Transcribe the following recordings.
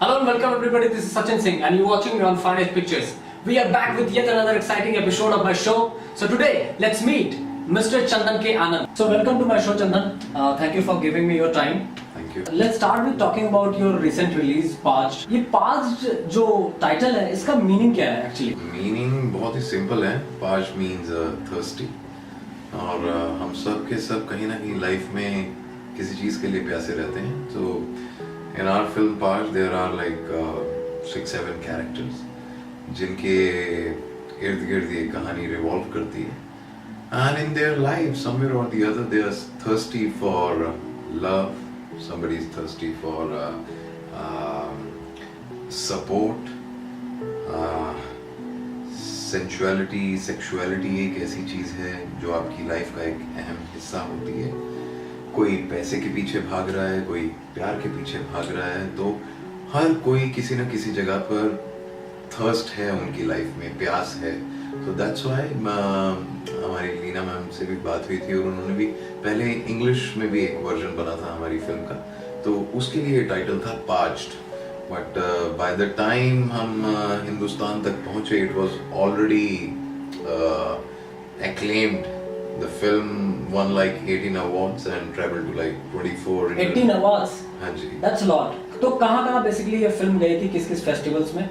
Hello and welcome everybody, this is Sachin Singh and you're watching me on Finest Pictures. We are back with yet another exciting episode of my show. So today, let's meet Mr. Chandan K. Anand. So welcome to my show Chandan. Thank you for giving me your time. Thank you. Let's start with talking about your recent release, Parched. ये Parched जो title है, इसका meaning क्या है actually? Meaning बहुत ही simple है. Parched means thirsty. और हम सब के सब कहीं ना कहीं लाइफ में किसी चीज़ के लिए प्यासे रहते हैं. So in our film Parched there are like 6-7 characters जिनके इर्द गिर्द ये कहानी revolve करती है. And in their life somewhere or the other they are thirsty for love. Somebody is thirsty for support. Sensuality, sexuality एक ऐसी चीज़ है जो आपकी लाइफ का एक अहम हिस्सा होती है. कोई पैसे के पीछे भाग रहा है, कोई प्यार के पीछे भाग रहा है, तो हर कोई किसी न किसी जगह पर थर्स्ट है उनकी लाइफ में, प्यास है. तो दैट्स वाई हमारी लीना मैम से भी बात हुई थी और उन्होंने भी पहले इंग्लिश में भी एक वर्जन बना था हमारी फिल्म का, तो उसके लिए टाइटल था parched. But by the time हम हिंदुस्तान तक पहुंचे it was already acclaimed. The film won like 18 awards and traveled to like 24. 18 awards? हाँ जी. That's a lot. तो कहाँ बेसिकली ये फिल्म गई थी, किस फेस्टिवल्स में?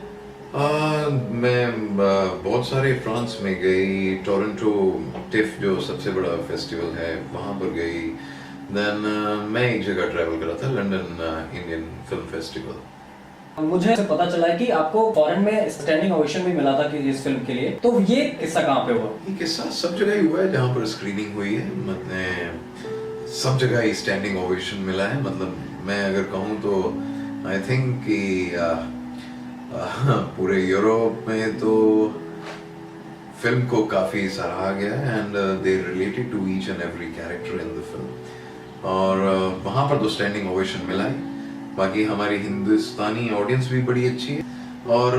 मैं बहुत सारे फ्रांस में गई, टोरंटो टिफ जो सबसे बड़ा फेस्टिवल है वहाँ पर गई. देन मैं एक जगह ट्रैवल करा था, लंदन इंडियन फिल्म फेस्टिवल. मुझे पता चला है कि आपको फॉरेन में स्टैंडिंग ओवेशन भी मिला था कि इस फिल्म के लिए, तो ये किस्सा कहाँ पे हुआ? ये किस्सा सब जगह ही हुआ है जहाँ पर स्क्रीनिंग हुई है. मतलब सब जगह ही स्टैंडिंग ओवेशन मिला है. मतलब मैं अगर कहूँ तो आई थिंक कि पूरे यूरोप में तो फिल्म को काफ़ी सराहा गया है and they related to each and every character in the film. और वहाँ पर तो स्टैंडिंग ओवेशन मिला है. बाकी हमारी हिंदुस्तानी ऑडियंस भी बड़ी अच्छी है. और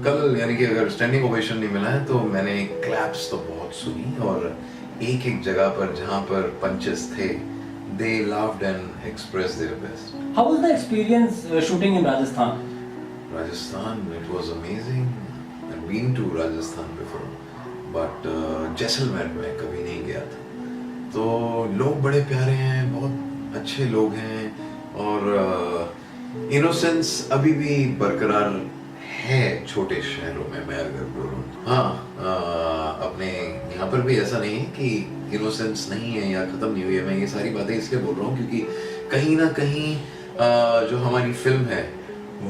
कल यानी कि अगर स्टैंडिंग ओवेशन नहीं मिला है तो मैंने क्लैप्स तो बहुत सुनी और एक एक जगह पर जहाँ पर पंचेस थे they loved and expressed their best. How was the experience shooting in Rajasthan? Rajasthan, it was amazing. I've been to Rajasthan before, but Jaisalmer में कभी नहीं गया था. तो लोग बड़े प्यारे हैं, बहुत अच्छे लोग हैं और इनोसेंस अभी भी बरकरार है छोटे शहरों में. मैं अगर बोलूँ हाँ, अपने यहाँ पर भी ऐसा नहीं है कि इनोसेंस नहीं है या ख़त्म नहीं हुई है. मैं ये सारी बातें इसलिए बोल रहा हूँ क्योंकि कहीं ना कहीं जो हमारी फिल्म है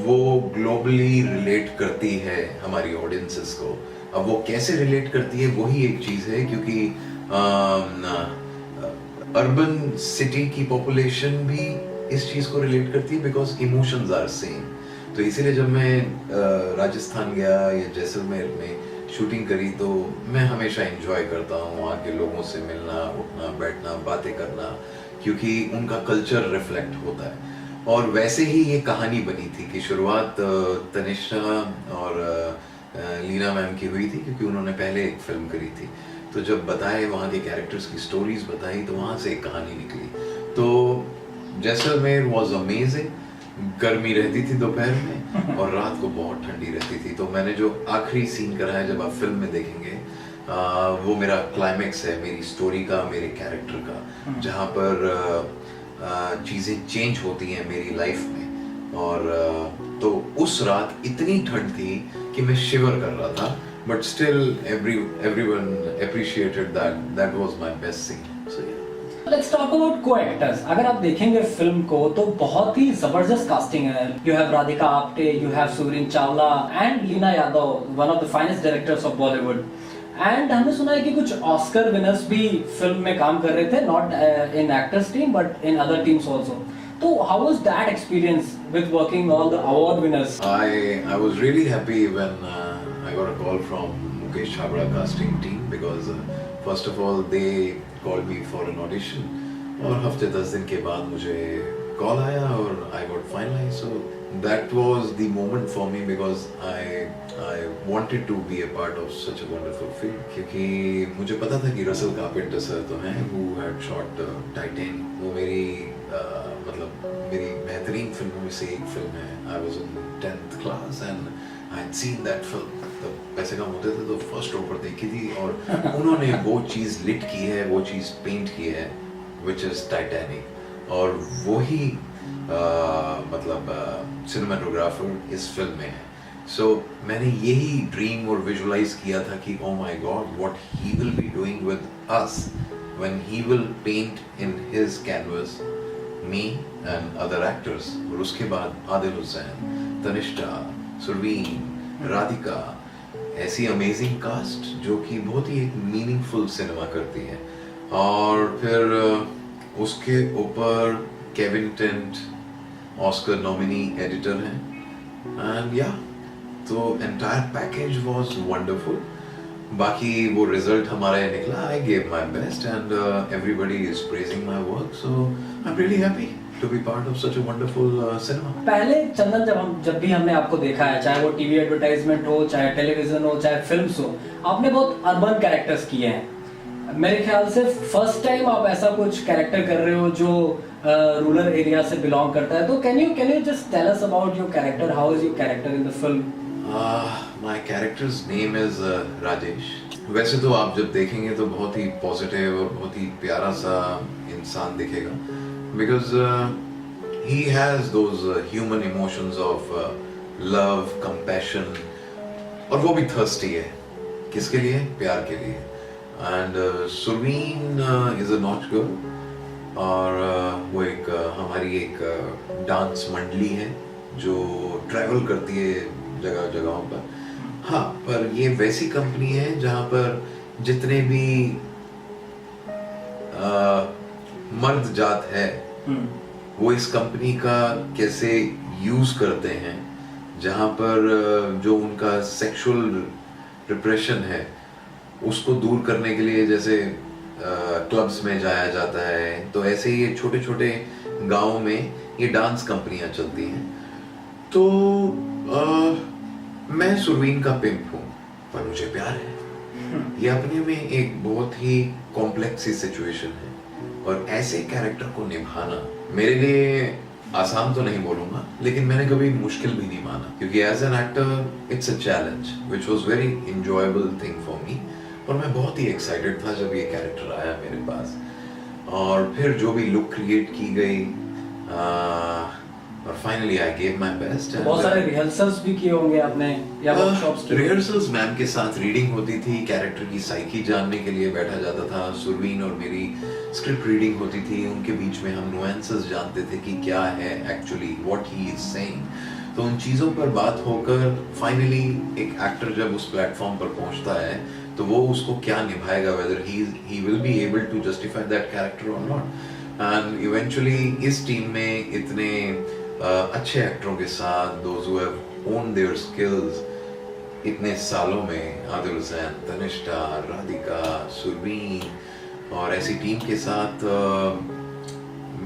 वो ग्लोबली रिलेट करती है हमारी ऑडियंसेस को. अब वो कैसे रिलेट करती है वही एक चीज़ है क्योंकि अर्बन सिटी की पॉपुलेशन भी इस चीज़ को रिलेट करती है बिकॉज इमोशंस आर सेम. तो इसीलिए जब मैं राजस्थान गया या जैसलमेर में शूटिंग करी तो मैं हमेशा एंजॉय करता हूँ वहाँ के लोगों से मिलना, उठना, बैठना, बातें करना, क्योंकि उनका कल्चर रिफ्लेक्ट होता है. और वैसे ही ये कहानी बनी थी कि शुरुआत तनिष्का और लीना मैम की हुई थी क्योंकि उन्होंने पहले एक फिल्म करी थी. तो जब बताए वहाँ के कैरेक्टर्स की स्टोरीज बताई तो वहाँ से एक कहानी निकली. तो जैसलमेर वाज अमेजिंग. गर्मी रहती थी दोपहर में और रात को बहुत ठंडी रहती थी. तो मैंने जो आखिरी सीन करा है जब आप फिल्म में देखेंगे वो मेरा क्लाइमेक्स है मेरी स्टोरी का, मेरे कैरेक्टर का, जहाँ पर चीज़ें चेंज होती हैं मेरी लाइफ में. और तो उस रात इतनी ठंड थी कि मैं शिवर कर रहा था, but still everyone appreciated that was my best scene. So yeah. Let's talk about co-actors. अगर आप देखेंगे फिल्म को तो बहुत ही जबरदस्त कास्टिंग है. You have Radhika Apte, you have Surin Chawla and Leena Yadav, one of the finest directors of Bollywood. And हमने सुना है कि कुछ ऑस्कर विनर्स भी फिल्म में काम कर रहे थे, not in actors team but in other teams also. So how was that experience with working all the award winners? I was really happy when I got a call from Mukesh Chhabra casting team because first of all they called me for an audition और हफ्ते 10 दिन के बाद मुझे call आया और I got finalized. So that was the moment for me because I wanted to be a part of such a wonderful film क्योंकि मुझे पता था कि रसल कारपेंटर सर तो हैं who had shot Titanic. वो मेरी मतलब मेरी बेहतरीन डिफाइनिंग फिल्मों में से एक फिल्म है. I was in 10th class and I had seen that film. तो पैसे कम होते थे तो फर्स्ट रो पर देखी थी और उन्होंने वो चीज़ लिट की है, वो चीज़ पेंट की है, विच इज़ टाइटैनिक. और वही मतलब सिनेमाटोग्राफर इस फिल्म में है. सो मैंने यही ड्रीम और विजुलाइज किया था कि oh my god what he will be doing with us when he will paint in his canvas me and other actors. और उसके बाद आदिल हुसैन, तनिष्ठा, सुरवीन, राधिका, ऐसी अमेजिंग कास्ट जो कि बहुत ही एक मीनिंगफुल सिनेमा करती है. और फिर उसके ऊपर Kevin tent Oscar nominee editor हैं. एंड या तो एंटायर पैकेज वाज वंडरफुल. बाकी वो रिजल्ट हमारा ये निकला. I gave my best and everybody is praising my work. So I am really happy to be part of such a wonderful cinema. पहले चंदन जब भी हमने आपको देखा है, चाहे वो टीवी एडवर्टाइजमेंट हो, चाहे टेलीविजन हो, चाहे फिल्म्स हो, आपने बहुत अर्बन कैरेक्टर्स किए हैं. मेरे ख्याल से फर्स्ट टाइम आप ऐसा कुछ कैरेक्टर कर रहे हो जो रूरल एरिया से बिलोंग करता है. तो can you just tell us about your character? How is your character in the film? My character's name is Rajesh. वैसे तो आप जब देखेंगे तो बहुत ही पॉजिटिव और बहुत ही प्यारा सा इंसान दिखेगा, because he has those human emotions of love, compassion, और वो भी थर्स्टी है. किसके लिए? प्यार के लिए. And Surveen is a not girl और वो एक हमारी एक डांस मंडली है जो ट्रैवल करती है जगह जगहों पर. हाँ, पर ये वैसी कंपनी है जहाँ पर जितने भी मर्द जात है वो इस कंपनी का कैसे यूज करते हैं, जहाँ पर जो उनका सेक्सुअल रिप्रेशन है उसको दूर करने के लिए जैसे क्लब्स में जाया जाता है, तो ऐसे ही छोटे छोटे गांव में ये डांस कंपनियां चलती हैं. तो मैं सुरवीन का पिंप हूँ पर मुझे प्यार है. ये अपने में एक बहुत ही कॉम्प्लेक्स सी सिचुएशन है और ऐसे कैरेक्टर को निभाना मेरे लिए आसान तो नहीं बोलूंगा, लेकिन मैंने कभी मुश्किल भी नहीं माना, क्योंकि as an actor it's a challenge which was very enjoyable thing for me. और मैं बहुत ही एक्साइटेड था जब ये कैरेक्टर आया मेरे पास. और फिर जो भी लुक क्रिएट की गई और finally I gave my best. बहुत सारे रिहर्सल्स भी किए होंगे आपने या वर्कशॉप्स किए? रिहर्सल्स मैम के साथ रीडिंग होती थी, कैरेक्टर की साइकी जानने के लिए बैठा जाता था. सुरवीन और मेरी स्क्रिप्ट रीडिंग होती थी, उनके बीच में हम नुएंसेस जानते थे कि क्या है actually what he is saying. तो उन चीज़ों पर बात होकर फाइनली एक एक्टर जब उस प्लेटफॉर्म पर पहुंचता है तो वो उसको क्या निभाएगा, whether he will be able to justify that character और नॉट. एंड इवेंचुअली इस टीम में इतने अच्छे एक्टरों के साथ, those who have owned their skills, इतने सालों में आदिल हुसैन, तनिष्ठा, राधिका, सुरवीन और ऐसी टीम के साथ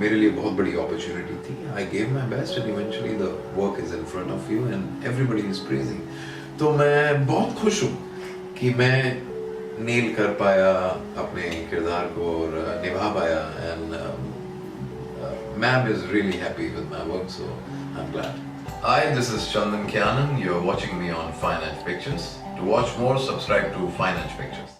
मेरे लिए बहुत बड़ी अपॉर्चुनिटी थी. आई gave my best and eventually the work is in front of you and everybody is praising. तो मैं बहुत खुश हूँ कि मैं नेल कर पाया अपने किरदार को और निभा पाया. And ma'am is really happy with my work, so I'm glad. Hi, this is Chandan Kyanan. You're watching me on Fine Edge Pictures. To watch more, subscribe to Fine Edge Pictures.